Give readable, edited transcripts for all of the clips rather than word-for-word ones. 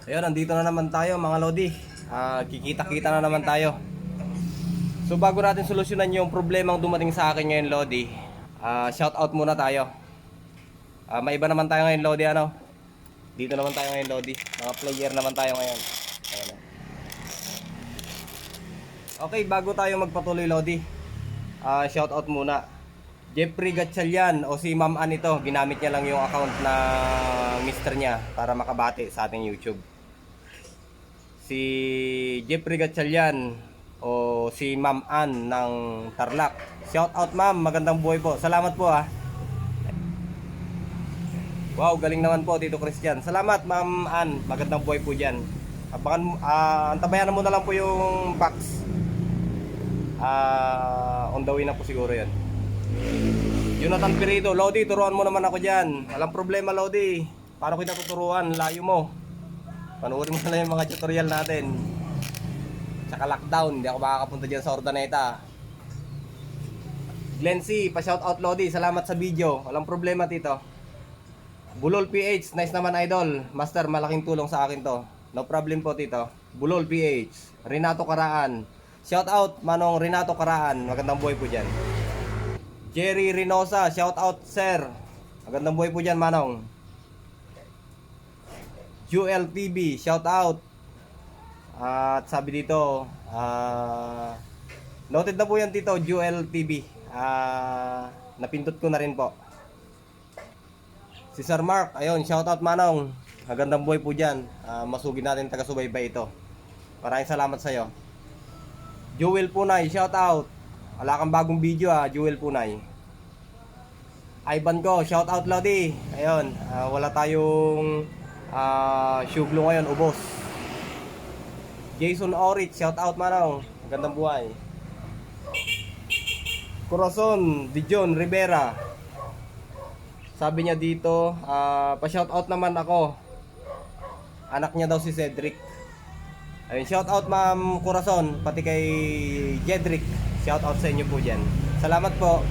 Ayun, nandito na naman tayo mga Lodi. Kikita-kita na naman tayo. So bago natin solusyonan yung problemang dumating sa akin ngayon Lodi, shout out muna tayo. May iba naman tayo ngayon Lodi ano. Dito naman tayo ngayon Lodi. Mga player naman tayo ngayon. Ayan. Okay, bago tayo magpatuloy Lodi, shout out muna. Jeffrey Gatchalian o si Ma'am Ann ito, ginamit niya lang yung account na mister niya para makabati sa ating YouTube. Si Jeffrey Gatchalian o si Ma'am Ann ng Tarlac. Shout out ma'am, magandang buhay po. Salamat po ah. Wow, galing naman po Tito Christian. Salamat Ma'am Ann, magandang buhay po diyan. Antabayan mo na lang po yung box. On the way na po siguro 'yan. Jonathan Perito, Lodi, turuan mo naman ako dyan. Walang problema Lodi. Paano kita tuturuan? Layo mo. Panoorin mo na yung mga tutorial natin. Tsaka lockdown, hindi ako makakapunta dyan sa Ordaneta. Glenn C, pa-shoutout Lodi, salamat sa video. Walang problema Tito. Bulol PH, nice naman idol. Master, malaking tulong sa akin to. No problem po Tito. Bulol PH, Renato Karaan. Shoutout Manong Renato Karaan. Magandang buhay po dyan. Jerry Reynosa, shout out sir. Magandang buhay po dyan Manong. Jewel TV, shout out. At sabi dito, noted na po yan Tito, Jewel TV. Napindot ko na rin po. Si Sir Mark, ayun, shout out Manong. Magandang buhay po dyan. Masugin natin taga-subaybay ito. Maraming salamat sa iyo. Jewel Punay, shout out. Wala kang bagong video Jewel Punay. Ivan ko, shout out Lodi. Ayun, wala tayong shuglo ngayon, ubos. Jason Orich, shout out Manong. Magandang buhay. Corazon Dijon Rivera. Sabi niya dito, pa-shout out naman ako. Anak niya daw si Cedric. Ayun, shout out Ma'am Corazon, pati kay Jedrick. Shout out sa inyo po dyan. Salamat po.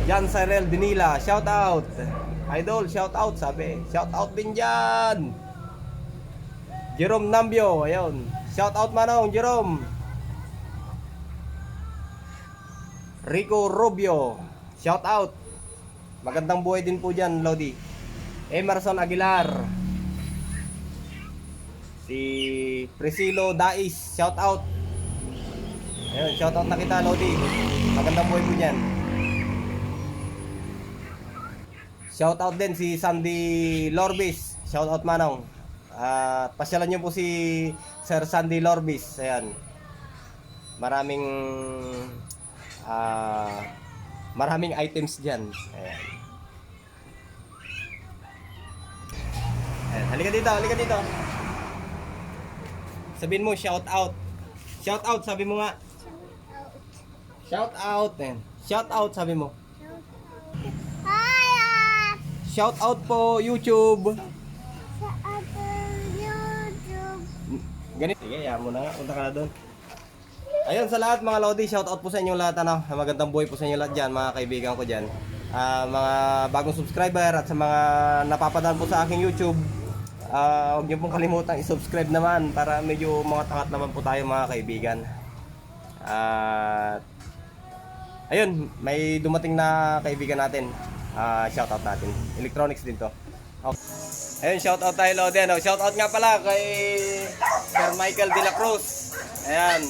Jan Cyril Dinila, shout out. Idol, shout out sabi. Shout out din dyan. Jerome Nambio, ayun. Shout out Manong, Jerome. Rico Rubio, shout out. Magandang buhay din po dyan, Lodi. Emerson Aguilar. Si Priscilo Dais, shout out. Ayun, shout out na kita Lodi. Magandang buhay po dyan. Shout out din si Sandy Lorbis. Shout out Manong. Pasyalan nyo po si Sir Sandy Lorbis. Ayan. Maraming items dyan. Ayan. Ayan. Halika dito, halika dito. Sabihin mo shout out. Shout out, sabi mo nga. Shout out. Shout out, sabi mo. Hi! Shout out po YouTube. Sa ating YouTube. Ganito. Sige, yaman mo na nga. Punta ka na doon. Ayun sa lahat mga Lodi, shout out po sa inyo lahat ano. Magandang buhay po sa inyo lahat diyan, mga kaibigan ko diyan. Mga bagong subscriber at sa mga napapadaan po sa aking YouTube. Huwag niyo pong kalimutan i-subscribe naman para medyo mga tangat naman po tayo mga kaibigan. At ayun, may dumating na kaibigan natin. Shoutout natin. Electronics din to. Okay. Ayun, shoutout tayo Lodi. No? Shoutout nga pala kay Sir Michael De La Cruz. Ayan.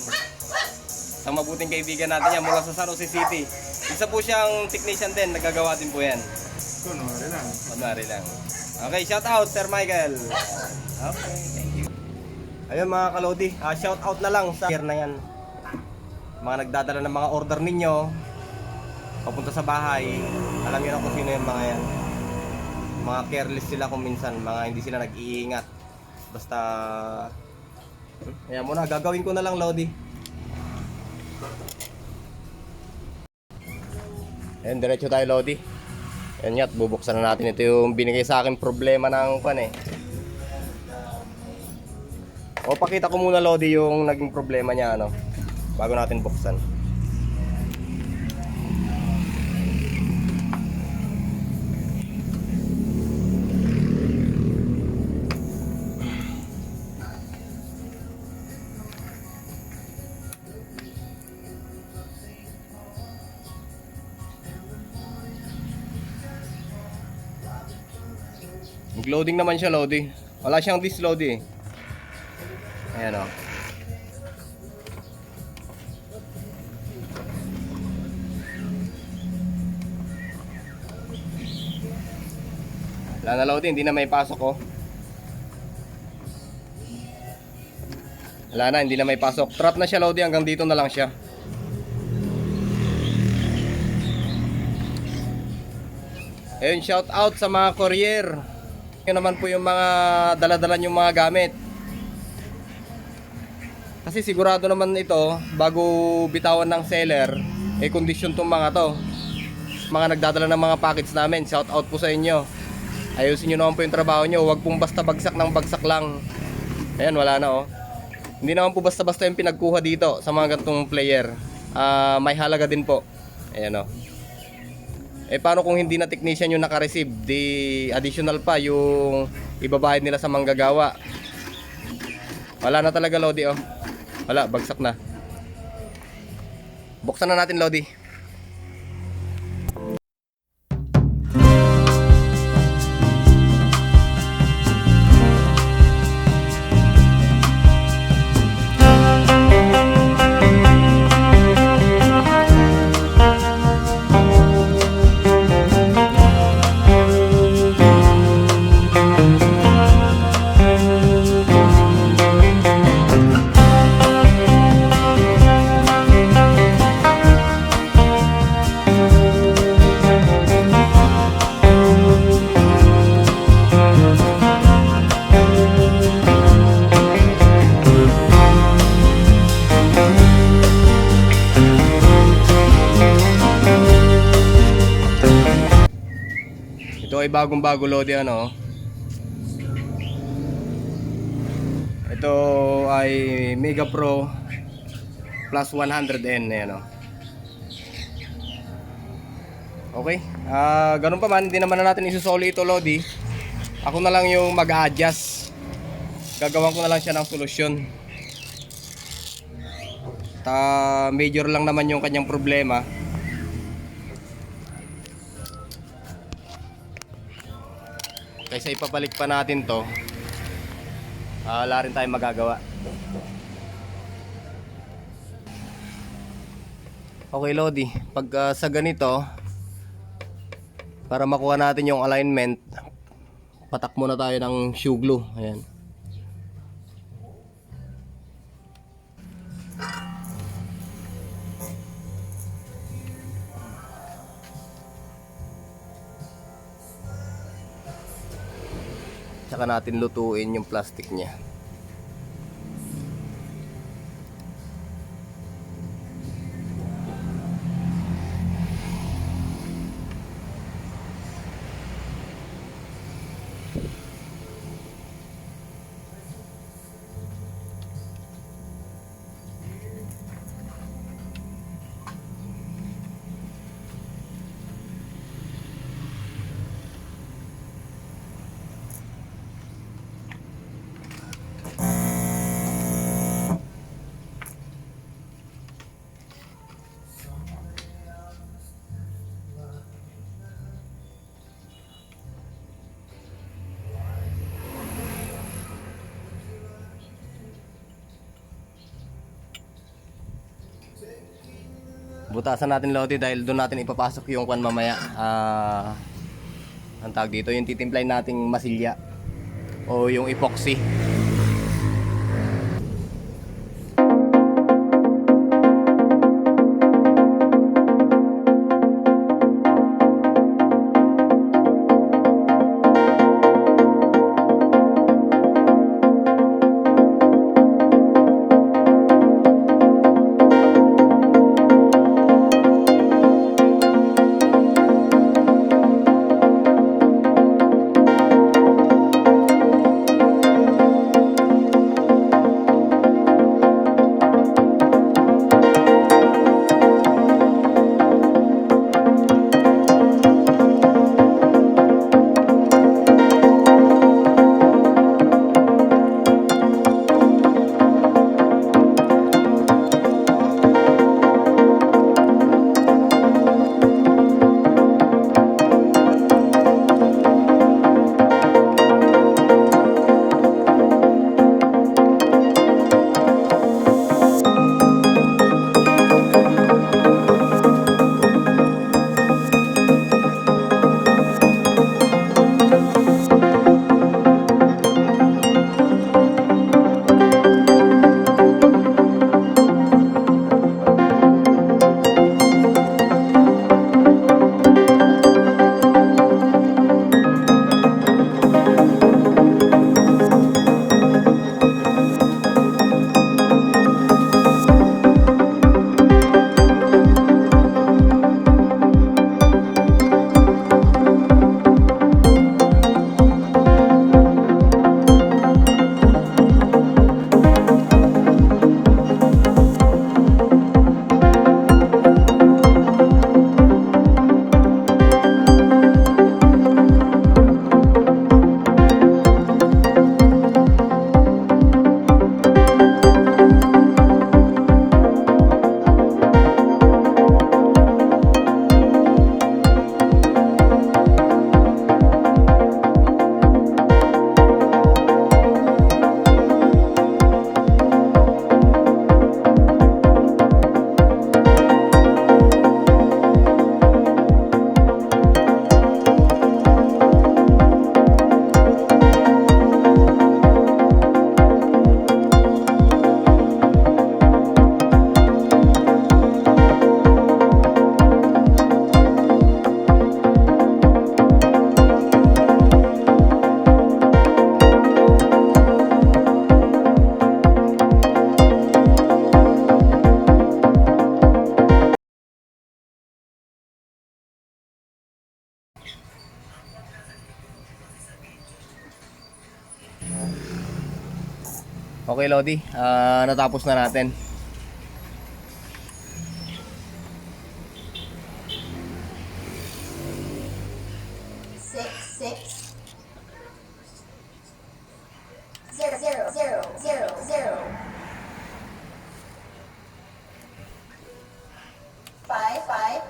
Sa mabuting kaibigan natin yan mula sa San Jose City. Isa po siyang technician din. Nagagawa din po yan. Kunwari lang. Kunwari lang. Okay, shoutout Sir Michael. Okay, thank you. Ayun mga kalodi, shoutout na lang sa na yan. Mga nagdadala ng mga order ninyo papunta sa bahay. Alam niyo na kung sino yung mga yan. Mga careless sila kung minsan, mga hindi sila nag-iingat. Basta ayan muna, gagawin ko na lang Lodi. Ayan, diretso tayo Lodi. Ayan nga, bubuksan na natin. Ito yung binigay sa akin problema ng pan eh. O pakita ko muna Lodi yung naging problema niya ano, bago natin buksan. Nag-loading naman siya, Lodi. Wala siyang disk, Lodi. Ayan o. Wala na, Lodi, hindi na may pasok oh. Wala na, hindi na may pasok. Trap na siya, Lodi, hanggang dito na lang siya. Ayun, shout out sa mga courier. Yun naman po yung mga dala-dala yung mga gamit. Kasi sigurado naman ito, bago bitawan ng seller, kondisyon tong mga to. Mga nagdadala ng mga package namin, shout out po sa inyo. Ayusin nyo naman po yung trabaho nyo, huwag pong basta bagsak ng bagsak lang. Ayan, wala na oh. Hindi naman po basta-basta yung pinagkuha dito sa mga gantong player. May halaga din po. Ayan oh. Paano kung hindi na technician yung naka-receive? Di additional pa yung ibabayad nila sa manggagawa. Wala na talaga, Lodi oh. Wala, bagsak na. Buksan na natin, Lodi. Ito ay bagong-bago, Lodi, ano. Ito ay Mega Pro Plus 100N, ayan oh. Okay. Ganun pa man, hindi naman na natin isusoli ito, Lodi. Ako na lang yung mag-a-adjust. Gagawan ko na lang siya ng solusyon. Major lang naman yung kanyang problema. Kaysa ipabalik pa natin to, wala rin tayong magagawa. Okay, Lodi, pag sa ganito, para makuha natin yung alignment, patak muna tayo ng shoe glue. Ayan. Tsaka natin lutuin yung plastic niya. Butasan natin, Lodi, dahil doon natin ipapasok yung kwan mamaya. Ang tawag dito, yung titimplahin nating masilya o yung epoxy. Okay, Lodi. Natapos na natin. Six, six. Zero, zero, zero, zero, zero. Five, five.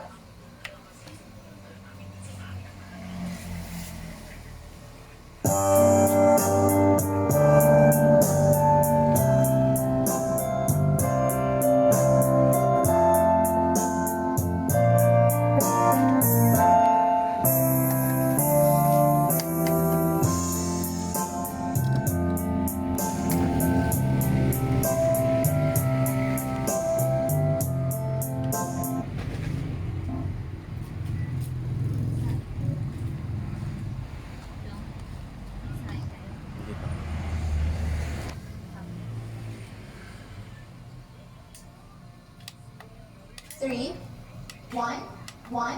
Three, one, one.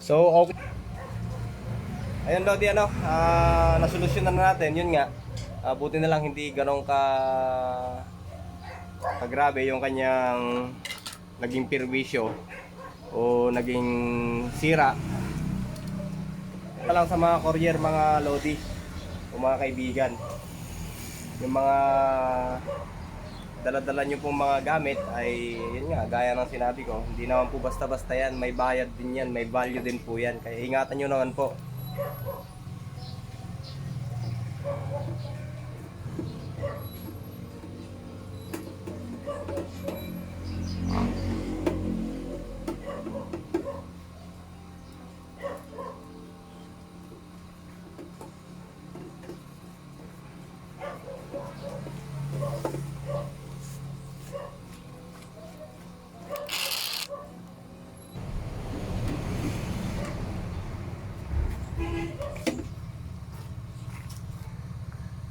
So, okay. Ayun, Lodi, nasolusyonan na natin. Yun nga, buti na lang hindi ganong kagrabe yung kanyang naging perwisyo o naging sira. Ito lang sa mga courier, mga Lodi o mga kaibigan. Yung mga dala-dala nyo pong mga gamit ay yun nga, gaya ng sinabi ko, hindi naman po basta-basta yan, may bayad din yan, may value din po yan, kaya ingatan nyo naman po.